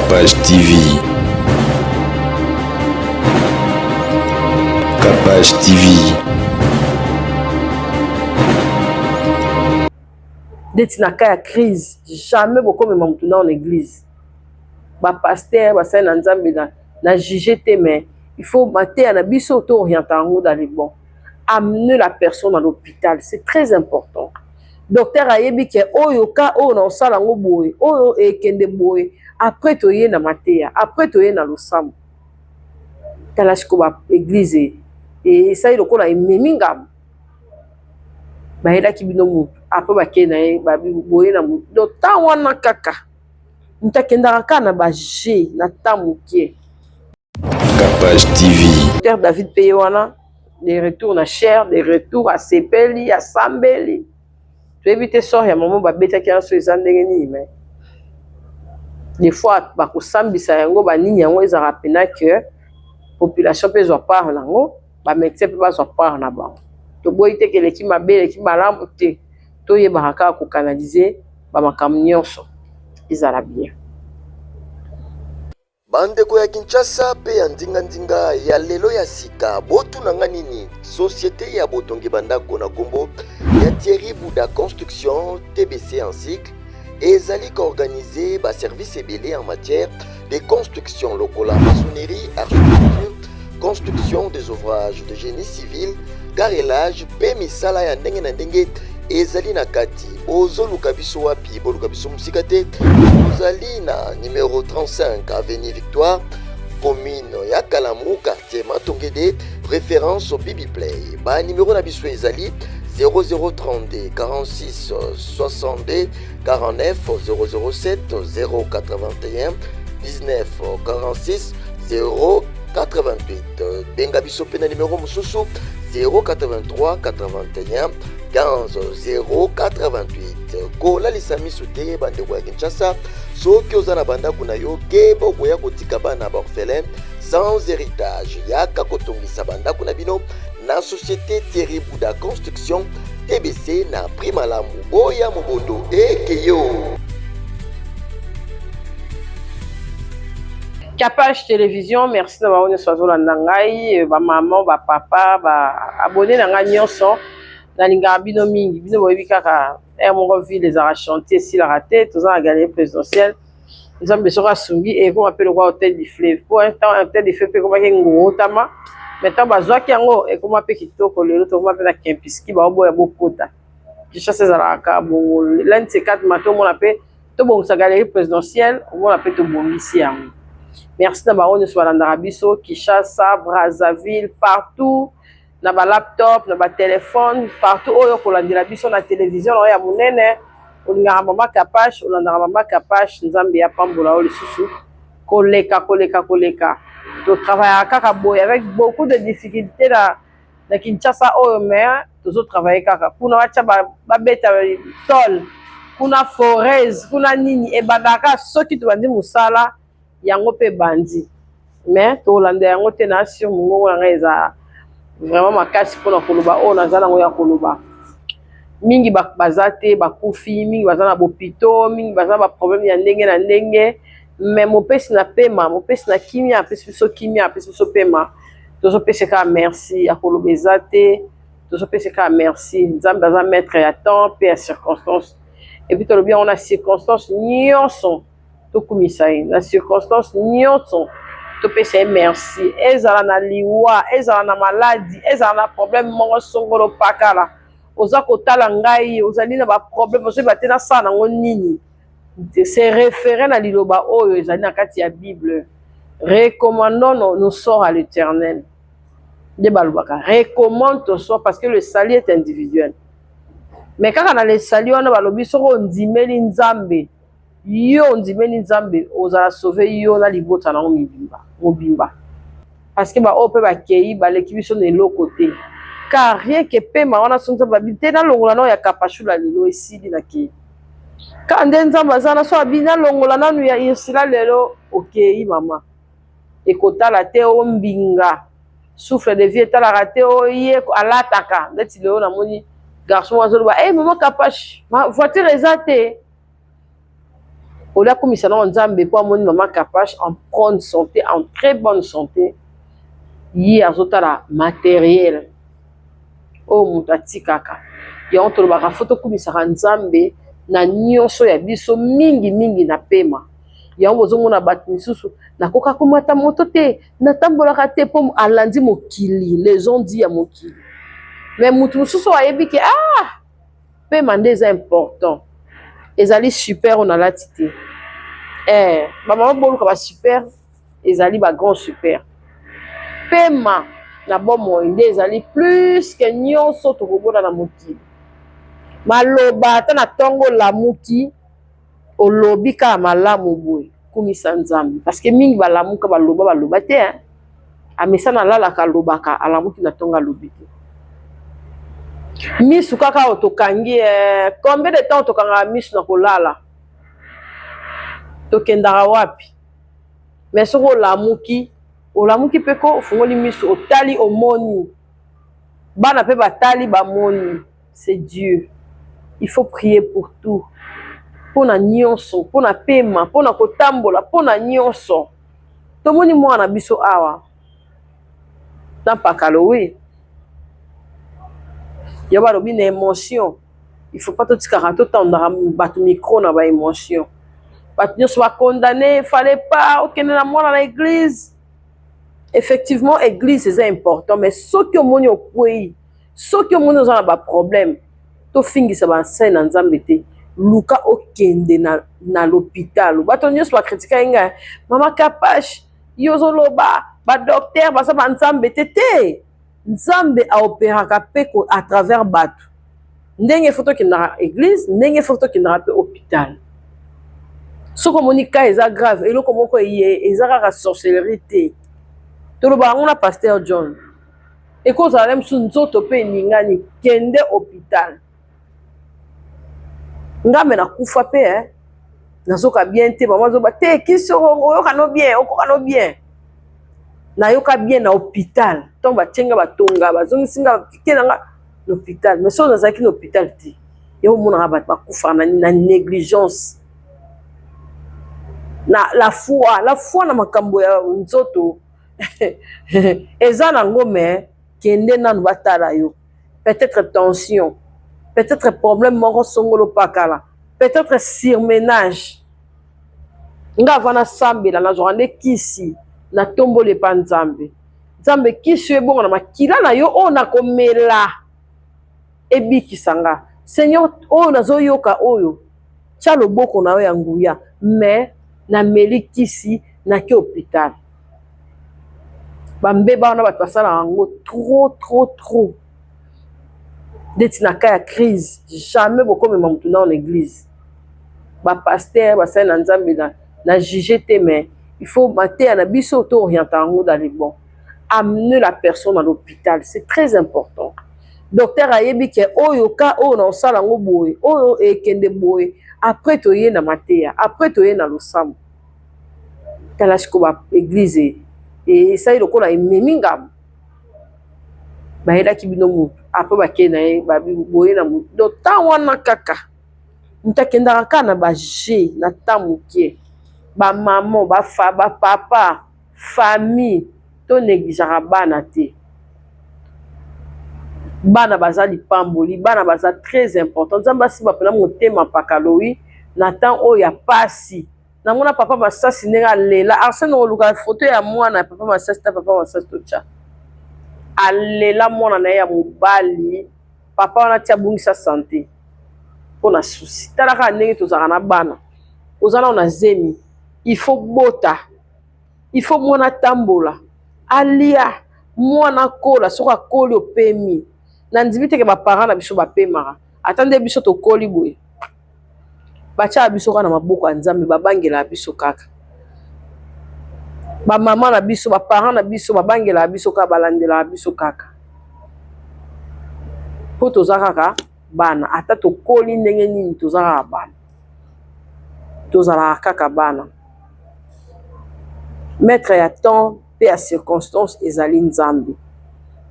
Capage TV. Capage TV. Dès na cas ya crise, jamais beaucoup me mamtuna en église. Ba pasteur, ba sa nzambe na juger te, mais il faut mater na biso auto orientango dans les bons. Amener la personne à l'hôpital, c'est très important. Docteur ayebi ke oyo ka oyo na osala ngo boye, oyo ekende boye, après toye na mateya, après toye na losambo. Tala siko ba église et ça il ko na ememingam. Ba hela ki bino mu, après ba ke na ye ba boye na mu. Do ta wana kaka. Mutakenda ka na ba G na tamukie. Capage TV. Docteur David Peyoana, des retours na cher, des retours à Sepeli, à Sambeli. Tu évites ça, il y a un moment où tu as sur les andengeni, mais des fois, tu sambisa yango ba nini yango ils rappellent que population peut soit pas nango, ba médecin peut pas soit pas na ba. To boyite que l'équipe mabele, l'équipe malamu te, to ye baraka ko canaliser ba makambo nyonso. Ils ala bien. Bandeko ya Kinshasa pe ya ndinga ya lelo ya sika botu nanga nini société ya botongi bandako na kombo ya Thierry Bouda Construction TBC en cycle ezali organisé ba service ebele en matière de construction lokola maçonnerie, architecture, construction des ouvrages de génie civil, carrelage pe misala ya ndenge na ndenge ezali na kati bozoluka biso wapi boluka biso musika te bozali na numéro 35 avenue Victoire commune ya Kalamu quartier Matongede référence au Bibi Play ba numéro na biso ezali 0032 46 62 49 007 081 19 46 088 benga biso pe na numéro mususu 083 81 15 088 kola lisami soute bandeko ya Kinshasa soki oza na bandako na yo keba okoya kotika bana baorphelin sans héritage yaka kotongisa bandako na bino na société Thierry Bouda Construction TBC na prix malamu boya mobondo ekeyo. Capage Télévision, merci d'avoir une soirée dans Nangai, ba maman, ba papa, ba abonné dans nyonso. Na linga bino mingi bino boyebi kaka mon ville les a chanté si la raté tous en gagné présidentielle nous avons besoin sungi et qu'on appelle le roi hôtel du fleuve pour un temps hôtel du fleuve comme un gros tama maintenant bazwa kiango et comme appelle kitoko le autre comme appelle la kempiski ba obo ya bokota je chasse za la ka bon l'un de ces quatre matin on appelle to bon sa galerie présidentielle on appelle to bon ici yango merci d'avoir une soirée dans Arabiso Kinshasa Brazzaville partout na ba laptop na ba téléphone partout oyo kolandela biso na télévision na ya munene olingaka mama Capage olandaka mama Capage nzambe ya pambola o lisusu koleka to travailler kaka boy avec beaucoup de difficultés na Kinshasa oyo mais toujours travailler kaka kuna wacha ba beta tol kuna forez kuna nini e badaka soki to bandi musala yango pe bandi mais to olanda yango te na sur mungo na ngeza vraiment makasi pona koloba o nazala ngo ya koloba mingi bazate bakufi mingi bazana bopito mingi bazana ba problème ya ndenge na ndenge mais mopesi na pema mopesi na kimia apesi biso kimia apesi biso pema tozo peseka merci ya koloba ezate tozo peseka merci nzambe aza maître ya temps pe ya circonstance et puis tolobi on a circonstance nyonso tokumisa ye na circonstance nyonso to pese merci ezala na liwa ezala na maladie ezala na problème moko songolo pakala oza kotala ngai ozali na ba problème ozo batena sana ngo nini c'est référé na liloba oyo ezali na kati ya Bible recommandons nos sorts à l'Éternel de balobaka recommande ton sort parce que le salut est individuel mais kaka na le salut wana balobi soko ndimeli nzambe yo ndimeli nzambe ozala sauver yo na libota na mobimba parce que ba ope ba kei ba l'équipe na eloko te car rien que pema wana sonza ba bité na longola na ya kapashula lelo esili na kei ka nde nzambe azana so abina longola nanu ya isila lelo okei mama ekotala te o mbinga souffle de vie etalaka te o ye alataka ndeti lelo na moni garçon azoloba maman Capage ma voiture eza te Ola komisa na nzambe po amoni maman Capache en bonne santé, en très bonne santé. Yi azotala matériel o mutu atikaka yango tolobaka fo tokumisaka nzambe na nyonso ya biso mingi na pema. Yango bozomona bato misusu nakoka komata moto te, natambolaka te mpo alandi mokili, les ont dit ya mokili. Mais mutu mosusu ayebi ke pema nde eza important, ezali super on alati te. Bamama boluka ba super ezali ba grand super. Pema na bomoi nde ezali plus ke nyonso tokobona na mokili. Maloba ata na ntongo lamuki olobi kaka malamu boye kumisa nzambe, parce que mingi balamuka baloba te amesana alalaka alobaka alamuki na ntongo alobi te. Misu kaka otokangi combien de temps tokanga misu na kolala tokendaka wapi? Mais soko olamuki pe ko ofungoli misu otali omoni bana pe batali bamoni. C'est Dieu. Il faut prier pour tout, pona nyonso, pona pema, pona kotambola, pona nyonso. Tomoni mwana biso awa tampakalo oui ya balobi na émotion. Il faut pas totikaka totandaka bato micro na ba émotion. Bato nyonso bakondamné, fallait pas okende na mwana na église. Effectivement église c'est important, mais soki omoni okwei, soki omoni oza na ba problème, tofingisa bansai na nzambe te, luka okende na l'hôpital. Bato nyonso bakritika inga Maman Capache yo ozoloba ba docteur baza ba nzambe te. Nzambe aopéraka pe à travers bato. Ndenge foto kendaka église, ndenge foto kendaka pe hôpital. Soko moni ka eza grave, eloko moko eza kaka sorcellerie te. Toloba ngona Pasteur John ekozala msu nzoto pe ningani kende hôpital. Ngambe na kufa pe nazoka bien te, maman zoba te kisi oyoka no bien, okoka no bien. Na yoka bien na hôpital. Tant batenga batonga bazongisinga kenanga l'hôpital. Mais so nazaki na hôpital te. Yo mona ba kufa na négligence. La foi na makambo ya nzoto eza na ngome kende nanu batala yo. Peut-être tension, peut-être problème moko songolo pakala, peut-être surménage. Nga vana sambela na journée kisi na tombo le panzambe. Nzambe kisi ebongo na makila na yo o na komela ebikisanga. Seigneur o nazoyoka oyo tia loboko na yo ya nguya, mais na meli kisi na ke hôpital. Bambeba wana bato basala yango trop deti na ka ya crise, jamais bokomema mutu na en église. Pasteur basala na nzambe na juger te, mais il faut mater na biso to orienter yango dans les bons. Amener la personne à l'hôpital, c'est très important. Docteur ayebi ke oyo ka oyo na osala ngo boye, oyo ekende boye, après toye na mateya, après toye na losambo. Tala siko ba église et ça il lokola ememi ngam bayelaki bino mutu après bakei na ye boye na mutu do ntan wana kaka mutu akendaka kaka na baje na ntan mokie. Bamama bapapa famille to négligeaka bana te. Bana baza lipamboli, bana baza très important. Nzambe asi bapena motema pakalowi na ntan oyo ya pasi. Namona papa masasi ndenge alela arsene oluka foto ya mwana papa masasi ta papa masasi tocha alela mwana na ye ya mobali, papa wana tia bungisa santé mpona susi. Talaka ndenge tozalaka na bana ozala na zemi, il faut bota, il faut mwana tambola alia mwana kola soki akoli opemi na ndimi teke baparent na biso bapemaka ata nde biso tokoli boye batia biso kaka na maboko ya nzambe babangela biso kaka. Bamama na biso baparent na biso babangela biso kaka balandela biso kaka po toza kaka bana ata tokoli ndenge nini toza kaka bana, tozalaka kaka bana. Maître ya temps pe ya circonstance ezali nzambe.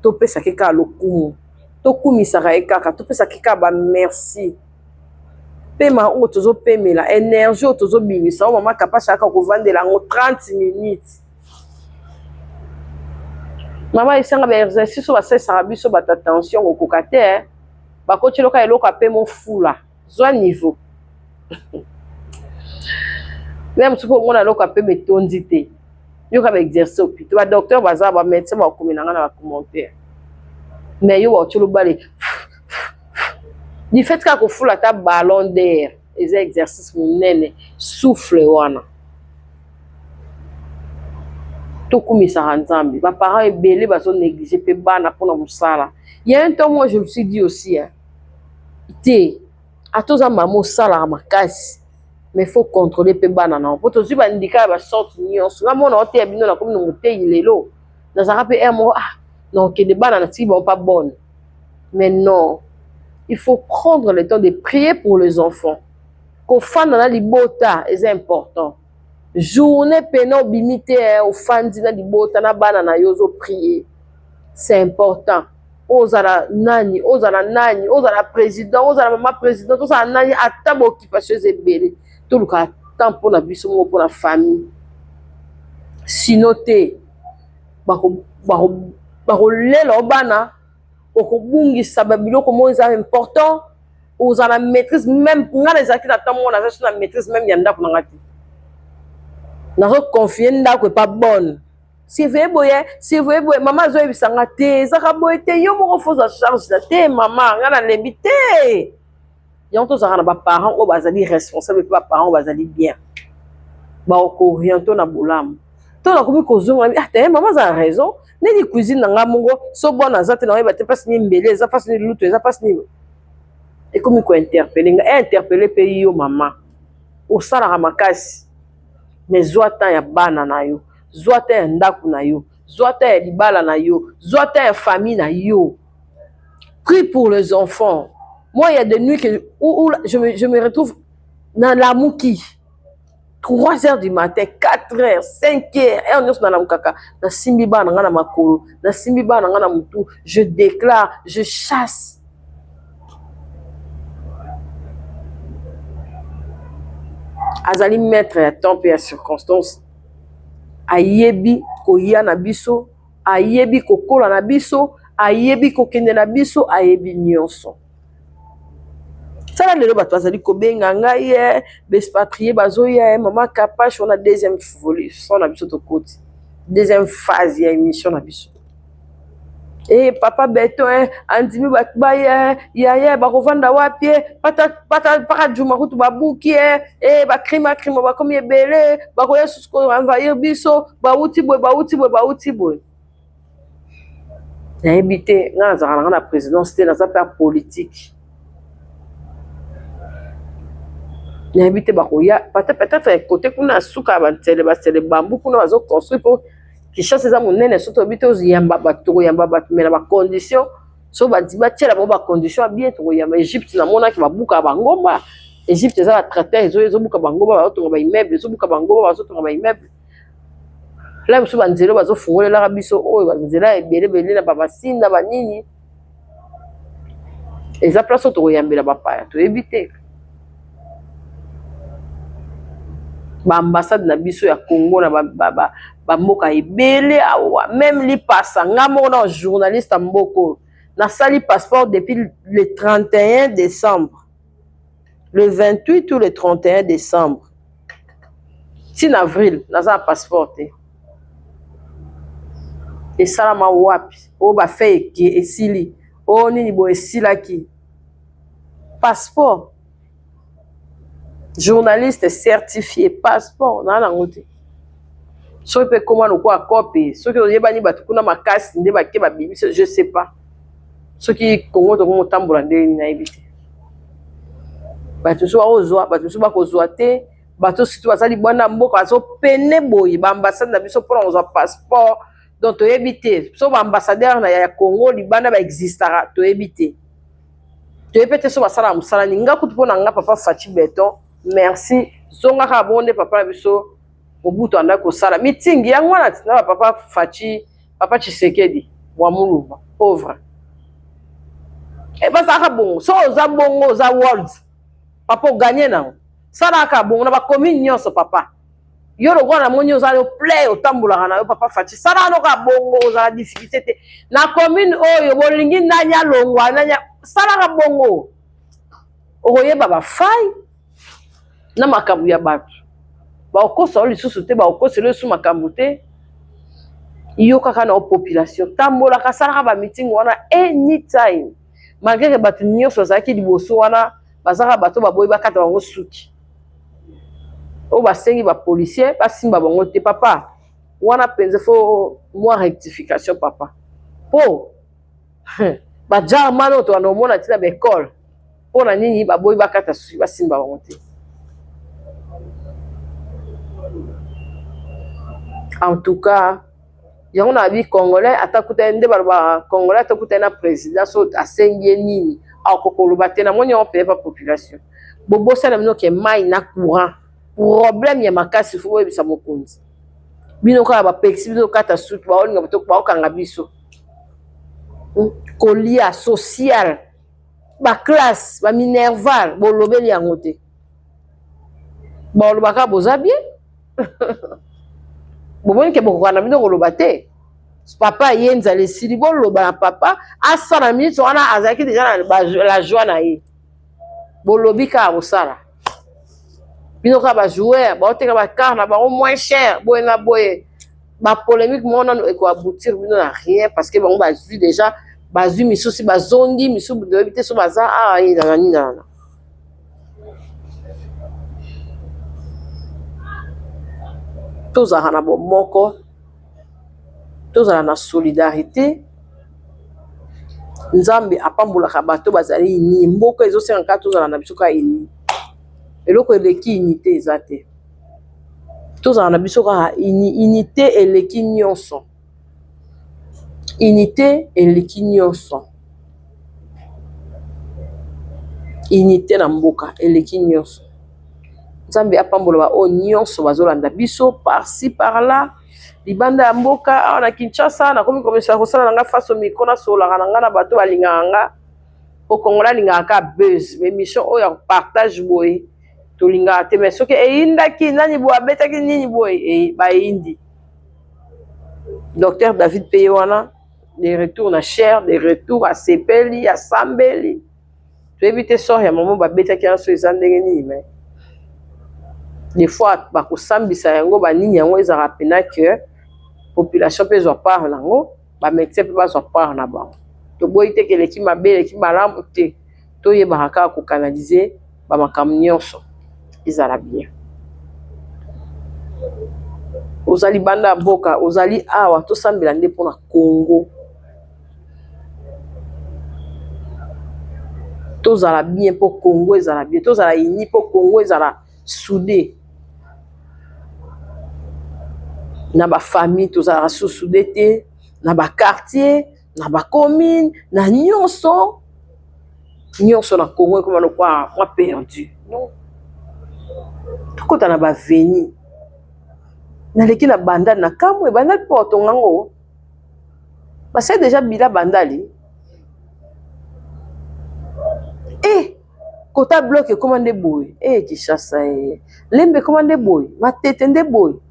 Topesaki kaka lokumu, tokumisaka ye kaka, topesaki kaka bamerci. paiement o tozo pemela énergie o tozo bimisa o mama capable chaka ko vandela ngo 30 minutes mama isanga ba exercice ba sesa biso ba attention au kokate ba ko tiloka eloko ape mon fula zo niveau même si ko ngona eloko ape metondi te yo ka ba exercice au pito ba docteur baza ba médecin ba komina ngana ba commentaire mais yo ba tilo bale du fait qu'à fula ta ballon d'air les exercices monene souffle wana to kumisa nzambi ba parents ebele bazo négliger pe bana pona musala. Il y a un temps moi je me suis dit aussi té à tous en maman sala makasi mais faut contrôler pe bana na poto zu ba ndika ba sorte nyonso nga mona ote bino na comme no mutei lelo na zaka pe mo non que des bana na ti bon pas bonne mais non. Il faut prendre le temps de prier pour les enfants. Qu'au fan dans la libota, c'est important. Journée pénal bimité au fan dans la libota na bana na yozo prier. C'est important. Ozala nani, ozala président, ozala maman président, ozala nani atabo occupation zebele. Tout le cas temps pour la biso pour la famille. Sinon te bako lelo bana okobungi sababilo comment c'est important aux la maîtrise même nga les acquis d'attendre on a la maîtrise même yanda pour ngati na confier ndako pas bonne si vous voyez maman zo ebisanga te zaka boye te yo moko foza charge la te maman nga na lebité yanto zaka na ba parents o bazali responsable pas parents bazali bien ba ko oriento na bolamu to na komi kozonga te maman a raison. Ni cuisine na ngamungo so bona zate na ba te passe ni mbele za passe ni luto za passe ni et comme ko interpeller pe yo maman o sala makasi mais zoata ya bana na yo zoata ya ndaku na yo zoata ya libala na yo zoata ya famille na yo. Prie pour les enfants. Moi il y a des nuits que où je me retrouve dans la mouki 3h du matin, 4h, 5h, et on est dans la mukaka. Na simbiba na ngana makolo, na simbiba na ngana mutu, je déclare, je chasse. Azali mettre à temps et à circonstance. Ayebi koya na biso, ayebi kokola na biso, ayebi kokende na biso, ayebi nyonso. Ça lelo bato bazali kobenga ngai bespatrier bazoya maman capache on a deuxième volet son na biso to côté deuxième phase ya émission na biso et papa beto andimi bato ya ba kovanda wapi pata juma kutu babuki ba crime ba comme ebele ba koya susko envahir biso ba uti boy na ebité nga nazaka na présidence te na za pa politique. N'habite bakoya peut-être côté kuna suka ba tele bambu kuna bazo construire pour qui chasse za monene soto bito yamba bato mais na ba condition so ba diba tela ba condition bien to yamba Egypte na mona ki babuka bangomba Egypte za traiter ezo buka bangomba ba to ba immeuble ezo buka bangomba ba so to ba immeuble là musu banzelo bazo fungolela ka biso oyo banzela ebele na ba sinda ba nini eza place to yambela ba paya to éviter. Ba ambassade na biso ya Congo na ba mboka ebele awa même li passa ngamo na journaliste mboko na sali passeport depuis le 31 décembre le 28 ou le 31 décembre 6 avril naza passeport et salama wapi o ba fait ki esili o nini bo esilaki passeport. Journaliste certifié, passeport, na na ngote. So peut comment on quoi copie, so que on bani batu kuna makasi nde ba ke ba bibi, je sais pas. So qui Congo to mo tambola nde na ebité. Batu so ozwa, batu so ba kozwa te, batu situ azali bwana mboka so pene boyi ba ambassade na biso pour on passeport donc to ebité. So ba ambassadeur na ya Congo libanda ba existara to ebité. To ebité so ba sala musala ninga kutu pona nga papa Fachi Beton. Merci. Zonga ka bonde papa biso obuto anda ko sala meeting yango wana na papa Fachi papa Tshisekedi wa Muluba pauvre. E ba saka bongo so za bongo za world papa gagner na sala ka bon na ba commune nyonso papa yo lo na moni ozali play otambola na yo papa fati sala no ka bongo ozala difficulté te na commune oyo bolingi ndanya longwa ndanya sala ka bongo okoyeba ba fai na makambo ya bato ba okosa lisusu te ba okosela su makambo te yo kaka na population tambola ka sala ka ba meeting wana anytime malgré que bato nyonso bazalaki liboso wana bazaka bato baboyi bakata bango suki o basengi ba policier basimba bango te papa wana penze fo moi rectification papa po ba jarman oto wana omona tina ba école po na nini baboyi bakata suki basimba bango te en tout cas yango na bi congolais atakuta nde ba congolais atakuta na président so asengi nini akokoloba te na moni on paye pas population bobo sala mino ke mai na courant problème ya makasi fo bisa mokonzi bino ka ba pexi bino kata suki ba olinga bato ba okanga biso kolia social ba classe ba minerval bolobeli yango te ba olobaka boza bien bomoni ke bokokana bino koloba te papa ye nzala esili boloba na papa asala minute wana azalaki deja na la joie na ye bolobi kaka bosala bino kaka bajoueur baoteka bakare na bango moins cher boye na boye bapolémique moko nano ekoaboutir bino na rien parce que bango bazwi déjà bazwi misusu bazongi misusu boyebi te so baza awa ye nanani tozalaka na bomoko tozala na solidarité nzambe apambolaka bato bazali ini mboka ezosenga tozala na biso ka ini eloko eleki unité eza te tozala na biso kaka unité eleki nyonso unité eleki nyonso unité na mboka eleki nyonso nzambe apambola ba o nyonso bazolanda biso par-ci par-là libanda ya mboka awa na Kinshasa nakomi komisa kosala nanga faso mikona solaka na nga na bato balingaka nga po kongola alingaka ka buzz mais mission oyo ya partage boye tolingaka te mais soki eyindaki nani boye abetaki nini boye bayindi docteur David Peye wana de retour na cher de retour asepeli asambeli toyebi te sort ya mamo babetaki yanso eza ndenge nini mais des fois bakosambisa yango banini yango ezalaka pena que population mpe ezwa part nango bamédecin mpe bazwa part na bango toboyi te ke eleki mabe eleki malamu te toyebaka kaka kokanalize bamakambo nyonso ezala bien ozali banda ya mboka ozali awa tosambela nde mpona Congo tozala bien mpo Congo ezala bien tozala uni mpo Congo ezala soudé na ba famille tozala soudé te na ba quartier na ba commune na nyonso nyonso na Congo ekoma lokwa moi perdu non tokota na ba veni naleki na bandali na kamwe bandali mpo otongango basali déjà bila bandali kota bloc ekoma nde boye Kinshasa lembe ekoma nde boye matete nde boye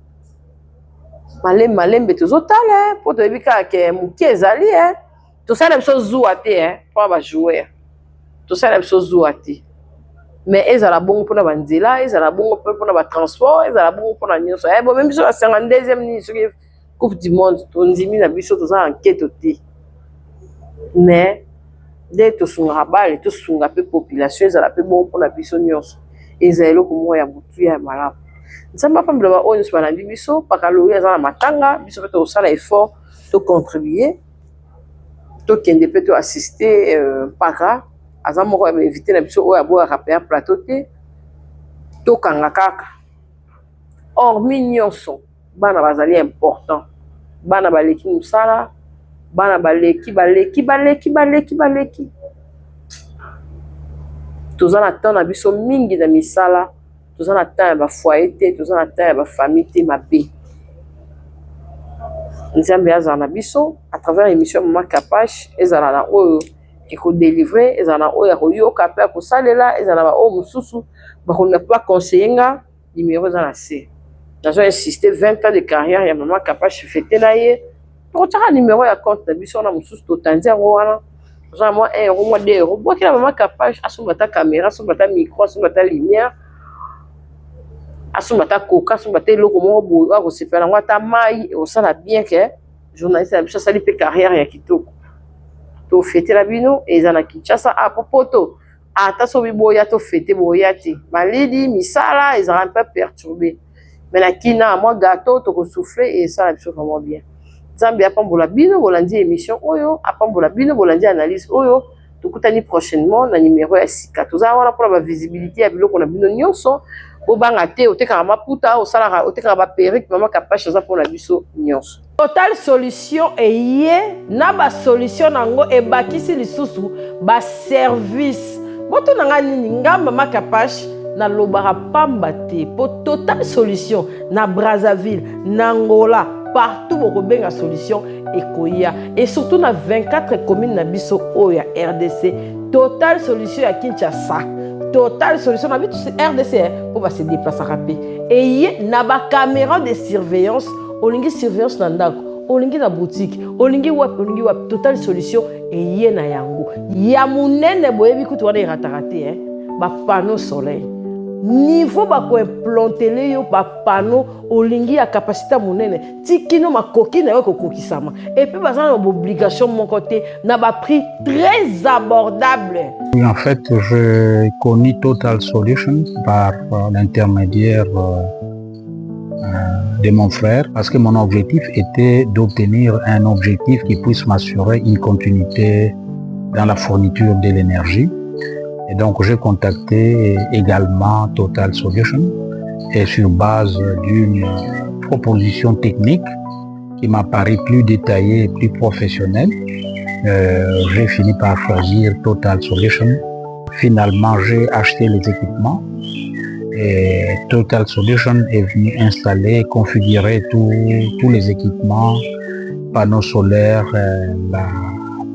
malembe tozotala mpo toyebi kaka ke moke ezali tosala biso zuwa te mpona bajoueur tosala biso zuwa te mais ezala bongo mpona banzela ezala bongo mpe mpona batransport ezala bongo mpona nyonso bomemi biso na 52e nini soki coupe du monde tondimi na biso toza na nketo te mais nde tosungaka bale tosunga mpe population ezala mpe bongo mpona biso nyonso ezala eloko moko ya motu ya malamu nzambe apambola ba oyo nyonso balandi biso pakaloyi aza na matanga biso mpe tosala effort tocontribue tokende mpe toassiste mpaka aza moko ya bainvité na biso oyo aboyaka mpe ya plateau te tokanga kaka hormis nyonso bana bazali important bana baleki mosala bana baleki toza na temps na biso mingi na misala toza na temps ya bafoyer te toza na temps ya bafamille te mabe nzambe azala na biso à travers émission Mama Kapache ezala na oyo ekodélivre ezala na oyo ya koyoka mpe ya kosalela ezala na baoyo mosusu bakonakuba conseiller nga numéro eza na se nazo insiste 20 ans de carrière ya mama Kapache fete na ye tokotiaka numéro ya compte na biso wana mosusu totandi yango wana oza mwa 1 euro mwa 2 euro bwakela mama Kapache asomba ta caméra asomba ta micro asomba ta lumière asomba ta coca asomba ta eloko moko boye akosepela yango ata mai ekosala bien ke journaliste na biso asali mpe carrière ya kitoko tofetela bino eza na Kinshasa apopoto ata so biboya tofete boya te malidi misala ezala mpe perturbé mais na kina mwa gâteau tokosouffle esala biso vraiment bien nzambe apambola bino bolandi émission oyo apambola bino bolandi analyse oyo tokutani prochainement na numéro ya sika toza wana mpona bavisibilité ya biloko na bino nyonso bobanga te otekaka maputa osalaka otekaka baperike mama Kapache aza mpona biso nyonso Total Solution eye na basolution nango ebakisi lisusu baservice boto nanga nini nga mama Kapache nalobaka pamba te po Total Solution na Brazzaville na Angola partout bokobenga solution ekoya et surtout na 24 communes na biso oyo ya RDC Total Solution ya Kinshasa Total Solution na biso RDC po ba se déplacer rapide eye na ba caméra de surveillance olingi surveillance na ndako olingi na boutique olingi wap Total Solution eye na yango ya munene boyebi kutu wana irataka te ba panneau soleil niveau bako implanter yo ba panneau olingi ya capacité munene tikino makoki na yo kokokisama et puis bazana obligation mon côté na ba prix très abordable. En fait, je connais Total Solution par l'intermédiaire de mon frère parce que mon objectif était d'obtenir un objectif qui puisse m'assurer une continuité dans la fourniture de l'énergie. Et donc j'ai contacté également Total Solution et sur base d'une proposition technique qui m'a paru plus détaillée et plus professionnelle, j'ai fini par choisir Total Solution. Finalement, j'ai acheté les équipements et Total Solution est venu installer, configurer tous les équipements, panneaux solaires, la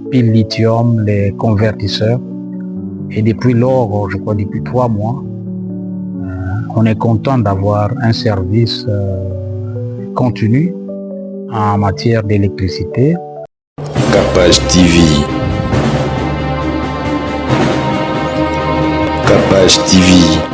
pile lithium, les convertisseurs. Et depuis lors, je crois depuis 3 mois, on est content d'avoir un service continu en matière d'électricité. Kapache TV. Kapache TV.